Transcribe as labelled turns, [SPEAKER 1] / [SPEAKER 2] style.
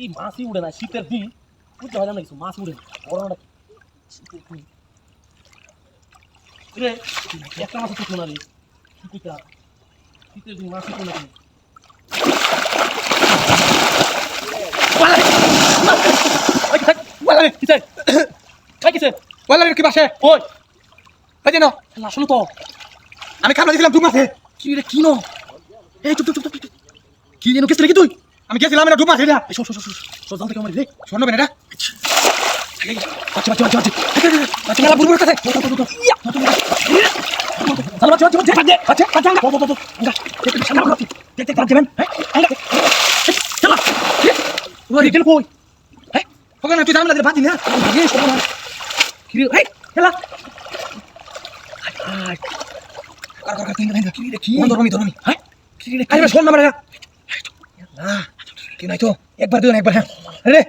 [SPEAKER 1] এই মাছই উড়ে না শীতের দিন বুঝতে হয় না কিছু মাছ উড়ে না গরমটা শীতের দিন রে একটা মাছ উঠলো না রে শীতটা শীতের দিন মাছ উঠলো না
[SPEAKER 2] কি বাসে ওই ওই যেন
[SPEAKER 1] আসলে তো
[SPEAKER 2] আমি খাবলা দিয়েছিলাম ডুব মাছে
[SPEAKER 1] কি রে কি নো এই চুপ চুপ চুপ চুপ কি যেন কেস রেখে তুই
[SPEAKER 2] আমি গেছিলাম এটা ডুব মাছ এটা
[SPEAKER 1] শোন শোন শোন শোন জানতে কেমন রে
[SPEAKER 2] স্বর্ণ বেন এটা
[SPEAKER 1] বাচ্চা বাচ্চা বাচ্চা বাচ্চা মেলা বুড়বুড় কাছে বাচ্চা বাচ্চা দেখতে যাবেন হ্যাঁ চলা ওই রিটেল কই হ্যাঁ
[SPEAKER 2] ওখানে তুই দাম লাগে ভাজি না
[SPEAKER 1] ভাগে সব না কি রে এই চলা
[SPEAKER 2] কার কার তিন লাইন কি রে কি ধরমি
[SPEAKER 1] হ্যাঁ কি রে
[SPEAKER 2] আরে শোন না মারা না কি নাই তো একবার দিও না একবার হ্যাঁ রে